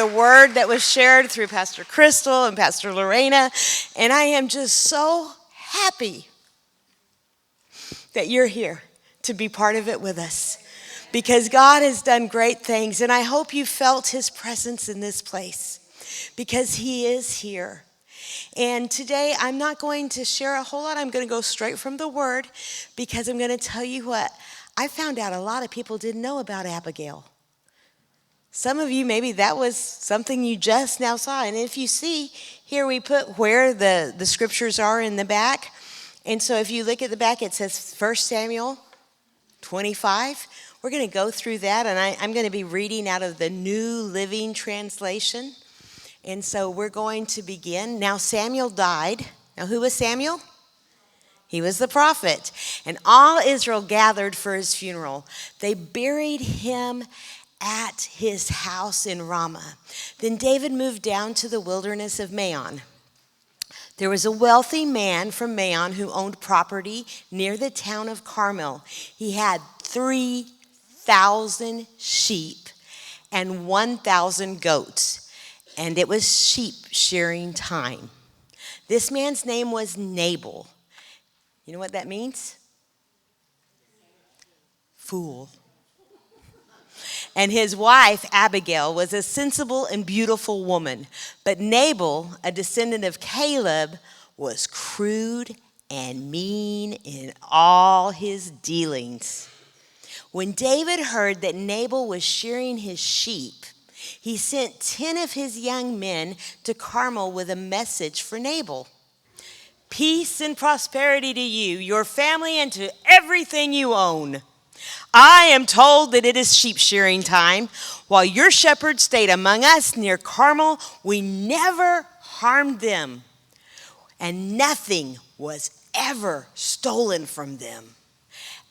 The word that was shared through Pastor Crystal and Pastor Lorena, and I am just so happy that you're here to be part of it with us, because God has done great things, and I hope you felt his presence in this place, because he is here. And today I'm not going to share a whole lot. I'm going to go straight from the word, because I'm going to tell you what I found out a lot of people didn't know about Abigail. Some of you, maybe that was something you just now saw. And if you see, here we put where the scriptures are in the back. And so if you look at the back, it says 1 Samuel 25. We're going to go through that, and I'm going to be reading out of the New Living Translation. And so we're going to begin. Now Samuel died. Now who was Samuel? He was the prophet. And all Israel gathered for his funeral. They buried him at his house in Ramah. Then David moved down to the wilderness of Maon. There was a wealthy man from Maon who owned property near the town of Carmel. He had 3,000 sheep and 1,000 goats, and it was sheep shearing time. This man's name was Nabal. You know what that means? Fool. And his wife, Abigail, was a sensible and beautiful woman. But Nabal, a descendant of Caleb, was crude and mean in all his dealings. When David heard that Nabal was shearing his sheep, he sent 10 of his young men to Carmel with a message for Nabal. Peace and prosperity to you, your family, and to everything you own. I am told that it is sheep shearing time. While your shepherds stayed among us near Carmel, we never harmed them, and nothing was ever stolen from them.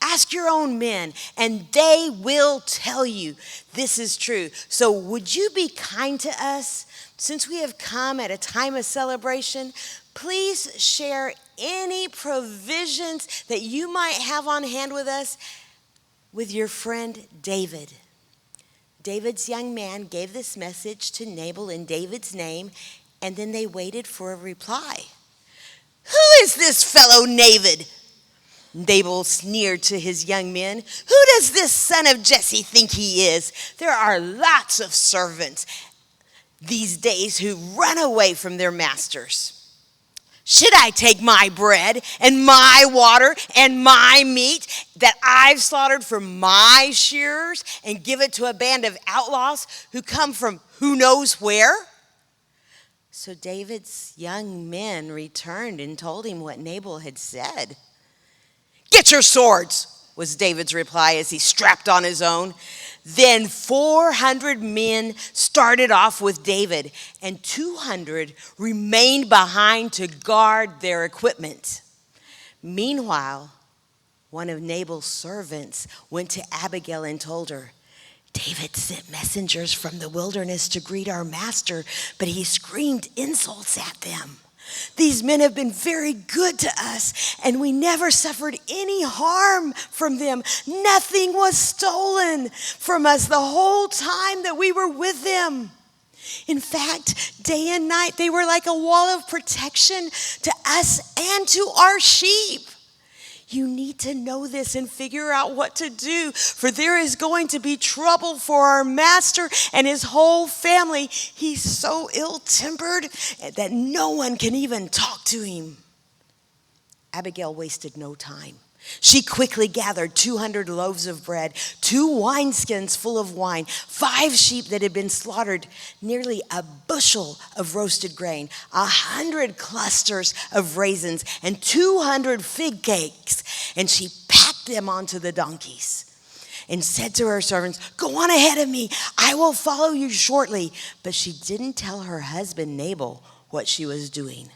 Ask your own men, and they will tell you this is true. So would you be kind to us? Since we have come at a time of celebration, please share any provisions that you might have on hand with us with your friend David. David's young man gave this message to Nabal in David's name, and then they waited for a reply. Who is this fellow David? Nabal sneered to his young men. Who does this son of Jesse think he is? There are lots of servants these days who run away from their masters. Should I take my bread and my water and my meat that I've slaughtered for my shearers and give it to a band of outlaws who come from who knows where? So David's young men returned and told him what Nabal had said. Get your swords, was David's reply as he strapped on his own. Then 400 men started off with David, and 200 remained behind to guard their equipment. Meanwhile, one of Nabal's servants went to Abigail and told her, David sent messengers from the wilderness to greet our master, but he screamed insults at them. These men have been very good to us, and we never suffered any harm from them. Nothing was stolen from us the whole time that we were with them. In fact, day and night, they were like a wall of protection to us and to our sheep. You need to know this and figure out what to do, for there is going to be trouble for our master and his whole family. He's so ill-tempered that no one can even talk to him. Abigail wasted no time. She quickly gathered 200 loaves of bread, 2 wineskins full of wine, 5 sheep that had been slaughtered, nearly a bushel of roasted grain, 100 clusters of raisins, and 200 fig cakes. And she packed them onto the donkeys and said to her servants, go on ahead of me. I will follow you shortly. But she didn't tell her husband Nabal what she was doing.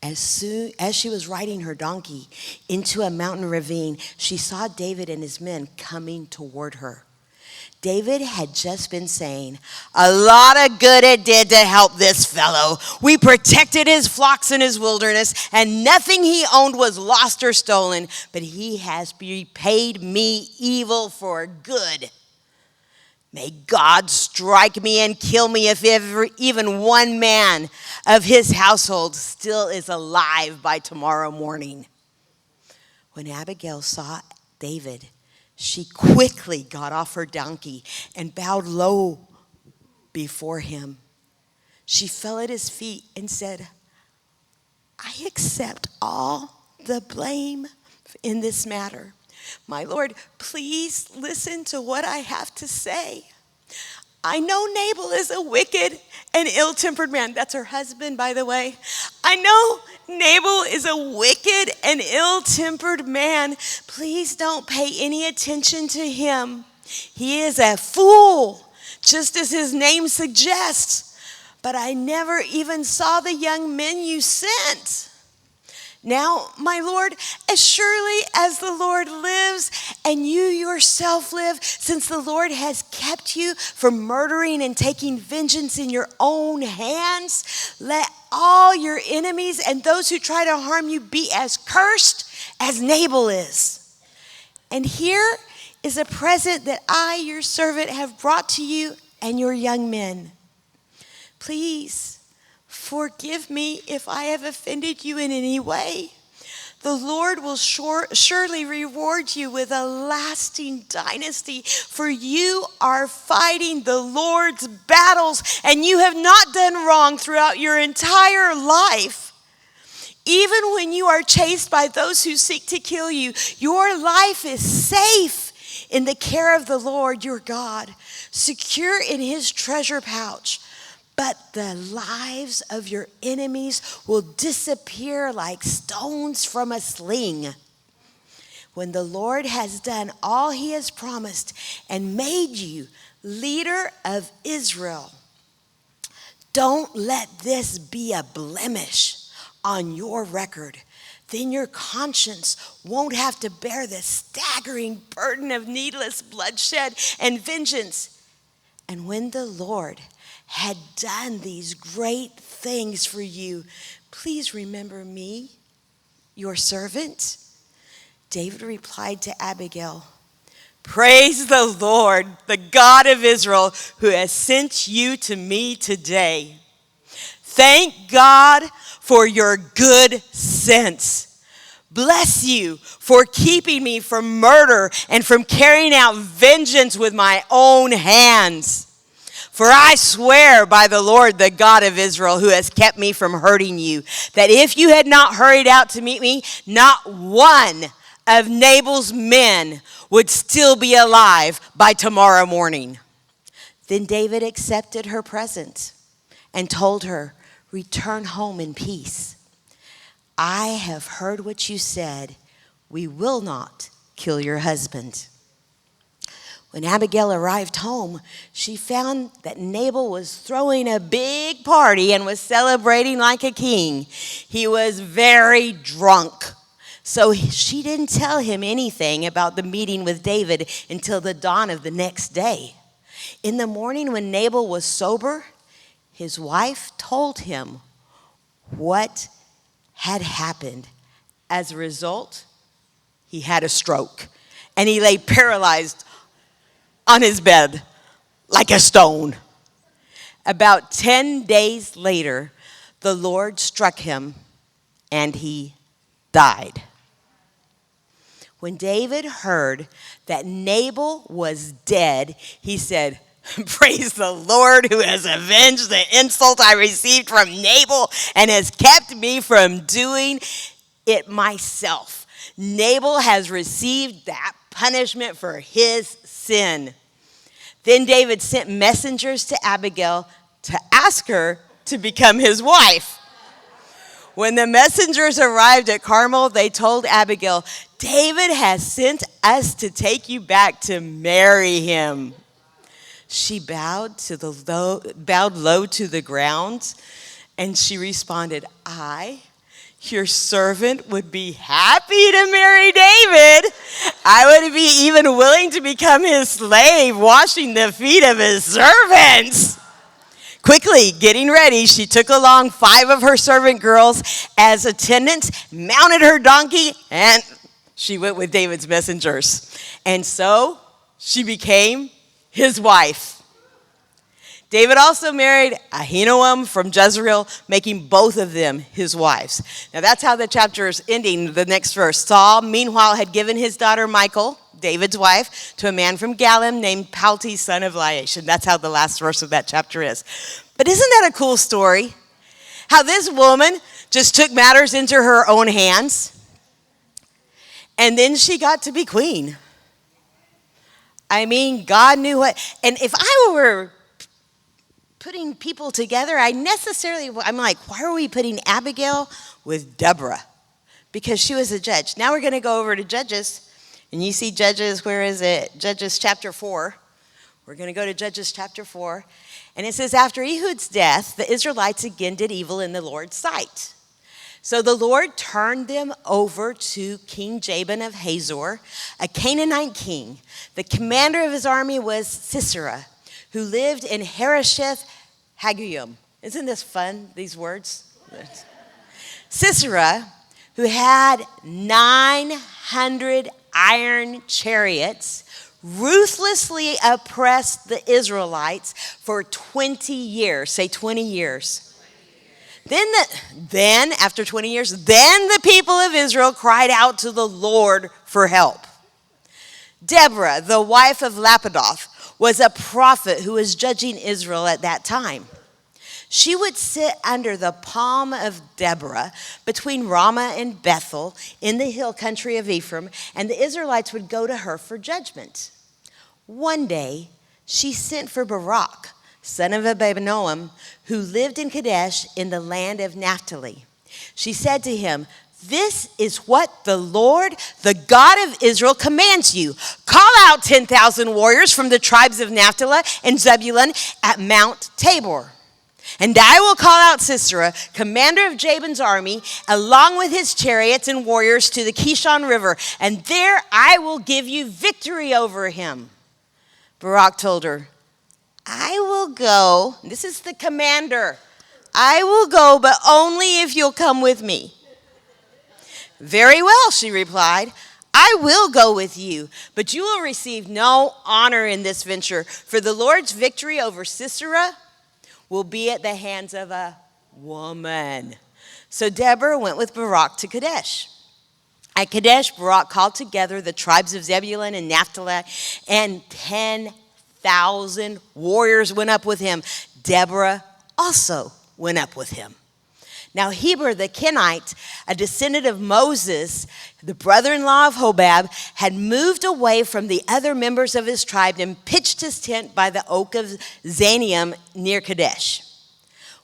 As soon as she was riding her donkey into a mountain ravine, she saw David and his men coming toward her. David had just been saying, a lot of good it did to help this fellow. We protected his flocks in his wilderness, and nothing he owned was lost or stolen, but he has repaid me evil for good. May God strike me and kill me if ever, even one man of his household still is alive by tomorrow morning." When Abigail saw David, she quickly got off her donkey and bowed low before him. She fell at his feet and said, "I accept all the blame in this matter. My Lord, please listen to what I have to say. I know Nabal is a wicked and ill-tempered man." That's her husband, by the way. "I know Nabal is a wicked and ill-tempered man. Please don't pay any attention to him. He is a fool, just as his name suggests. But I never even saw the young men you sent. Now, my Lord, as surely as the Lord lives and you yourself live, since the Lord has kept you from murdering and taking vengeance in your own hands, let all your enemies and those who try to harm you be as cursed as Nabal is. And here is a present that I, your servant, have brought to you and your young men. Please forgive me if I have offended you in any way. The Lord will surely reward you with a lasting dynasty, for you are fighting the Lord's battles, and you have not done wrong throughout your entire life. Even when you are chased by those who seek to kill you, your life is safe in the care of the Lord your God, secure in his treasure pouch. But the lives of your enemies will disappear like stones from a sling. When the Lord has done all he has promised and made you leader of Israel, don't let this be a blemish on your record. Then your conscience won't have to bear the staggering burden of needless bloodshed and vengeance. And when the Lord had done these great things for you, please remember me, your servant." David replied to Abigail, "Praise the Lord, the God of Israel, who has sent you to me today. Thank God for your good sense. Bless you for keeping me from murder and from carrying out vengeance with my own hands. For I swear by the Lord, the God of Israel, who has kept me from hurting you, that if you had not hurried out to meet me, not one of Nabal's men would still be alive by tomorrow morning." Then David accepted her present and told her, "Return home in peace. I have heard what you said. We will not kill your husband." When Abigail arrived home, she found that Nabal was throwing a big party and was celebrating like a king. He was very drunk, so she didn't tell him anything about the meeting with David until the dawn of the next day. In the morning, when Nabal was sober, his wife told him what had happened. As a result, he had a stroke, and he lay paralyzed on his bed like a stone. About 10 days later, the Lord struck him and he died. When David heard that Nabal was dead, he said, "Praise the Lord, who has avenged the insult I received from Nabal and has kept me from doing it myself. Nabal has received that punishment for his sin." Then David sent messengers to Abigail to ask her to become his wife. When the messengers arrived at Carmel, they told Abigail, "David has sent us to take you back to marry him." She bowed low to the ground, and she responded, "I, your servant, would be happy to marry David. I would be even willing to become his slave, washing the feet of his servants." Quickly getting ready, she took along 5 of her servant girls as attendants, mounted her donkey, and she went with David's messengers. And so she became his wife. David also married Ahinoam from Jezreel, making both of them his wives. Now that's how the chapter is ending, the next verse. Saul, meanwhile, had given his daughter Michal, David's wife, to a man from Galim named Palti, son of Laish. And that's how the last verse of that chapter is. But isn't that a cool story? How this woman just took matters into her own hands, and then she got to be queen. I mean, God knew what. And if I were putting people together, I'm like, why are we putting Abigail with Deborah? Because she was a judge. Now we're going to go over to Judges. And you see Judges, where is it? Judges chapter 4. We're going to go to Judges chapter 4. And it says, after Ehud's death, the Israelites again did evil in the Lord's sight. So the Lord turned them over to King Jabin of Hazor, a Canaanite king. The commander of his army was Sisera, who lived in Harosheth Hagoyim. Isn't this fun, these words? Sisera, who had 900 iron chariots, ruthlessly oppressed the Israelites for 20 years. Say 20 years. Then, after 20 years, then the people of Israel cried out to the Lord for help. Deborah, the wife of Lapidoth, was a prophet who was judging Israel at that time. She would sit under the palm of Deborah between Ramah and Bethel in the hill country of Ephraim, and the Israelites would go to her for judgment. One day, she sent for Barak, son of Abinoam, who lived in Kadesh in the land of Naphtali. She said to him, this is what the Lord, the God of Israel, commands you. Call out 10,000 warriors from the tribes of Naphtali and Zebulun at Mount Tabor. And I will call out Sisera, commander of Jabin's army, along with his chariots and warriors to the Kishon River, and there I will give you victory over him. Barak told her, I will go. This is the commander. I will go, but only if you'll come with me. Very well, she replied. I will go with you, but you will receive no honor in this venture, for the Lord's victory over Sisera will be at the hands of a woman. So Deborah went with Barak to Kadesh. At Kadesh, Barak called together the tribes of Zebulun and Naphtali, and 10,000 warriors went up with him. Deborah also went up with him. Now Heber the Kenite, a descendant of Moses, the brother-in-law of Hobab, had moved away from the other members of his tribe and pitched his tent by the oak of Zanium near Kadesh.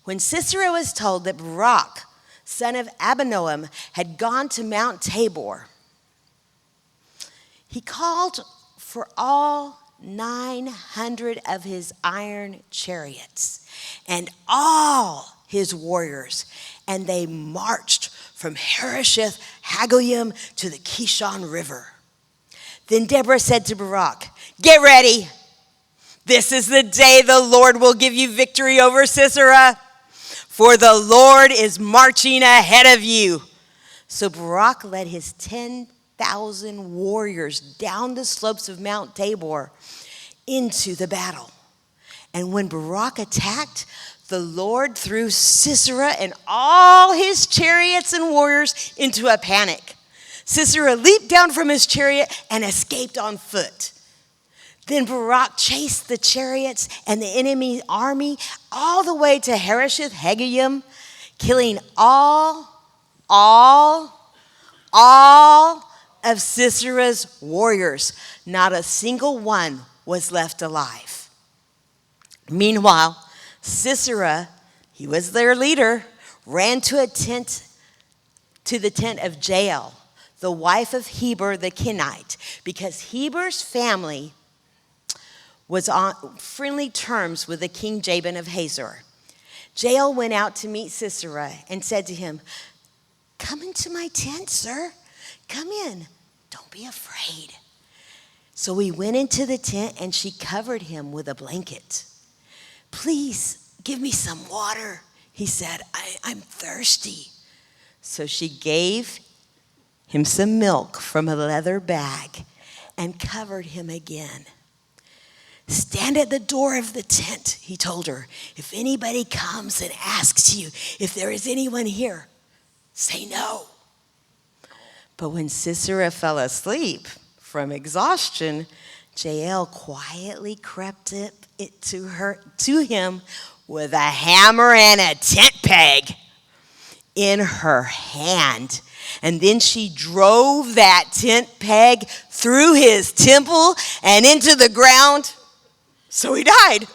When Sisera was told that Barak, son of Abinoam, had gone to Mount Tabor, he called for all 900 of his iron chariots and all his warriors, and they marched from Harosheth Hagoyim to the Kishon River. Then Deborah said to Barak, get ready. This is the day the Lord will give you victory over Sisera, for the Lord is marching ahead of you. So Barak led his 10,000 warriors down the slopes of Mount Tabor into the battle. And when Barak attacked, the Lord threw Sisera and all his chariots and warriors into a panic. Sisera leaped down from his chariot and escaped on foot. Then Barak chased the chariots and the enemy army all the way to Harosheth Hagoyim, killing all of Sisera's warriors. Not a single one was left alive. Meanwhile, Sisera, he was their leader, ran to the tent of Jael, the wife of Heber the Kenite, because Heber's family was on friendly terms with the king Jabin of Hazor. Jael went out to meet Sisera and said to him, come into my tent, sir. Come in. Don't be afraid. So he went into the tent and she covered him with a blanket. Please give me some water, he said. I'm thirsty. So she gave him some milk from a leather bag and covered him again. Stand at the door of the tent, he told her. If anybody comes and asks you if there is anyone here, say no. But when Sisera fell asleep from exhaustion, Jael quietly crept it to him with a hammer and a tent peg in her hand. And then she drove that tent peg through his temple and into the ground. So he died.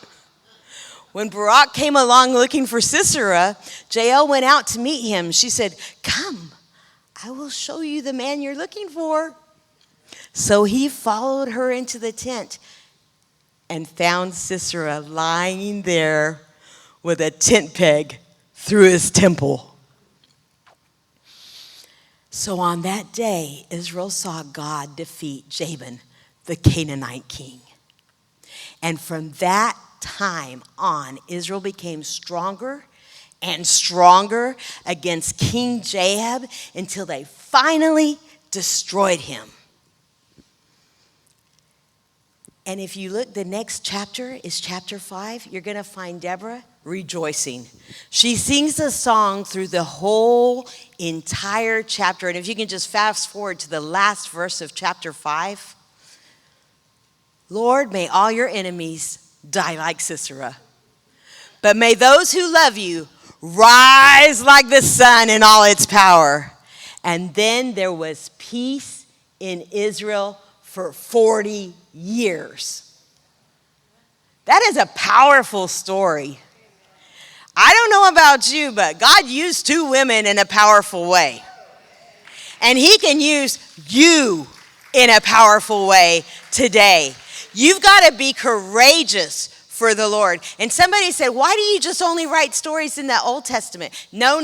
When Barak came along looking for Sisera, Jael went out to meet him. She said, "Come, I will show you the man you're looking for." So he followed her into the tent and found Sisera lying there with a tent peg through his temple. So on that day, Israel saw God defeat Jabin, the Canaanite king. And from that time on, Israel became stronger and stronger against King Ahab until they finally destroyed him. And if you look, the next chapter is chapter 5. You're going to find Deborah rejoicing. She sings a song through the whole entire chapter. And if you can just fast forward to the last verse of chapter 5. Lord, may all your enemies die like Sisera. But may those who love you rise like the sun in all its power. And then there was peace in Israel for 40 years. That is a powerful story. I don't know about you, but God used 2 women in a powerful way. And he can use you in a powerful way today. You've got to be courageous for the Lord. And somebody said, why do you just only write stories in the Old Testament? No.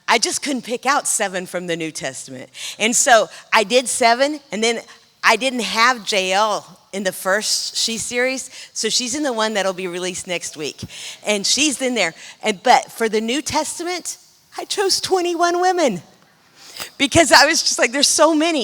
I just couldn't pick out 7 from the New Testament. And so I did 7, and then I didn't have Jael in the first She series, so she's in the one that'll be released next week. And she's in there. But for the New Testament, I chose 21 women because I was just like, there's so many.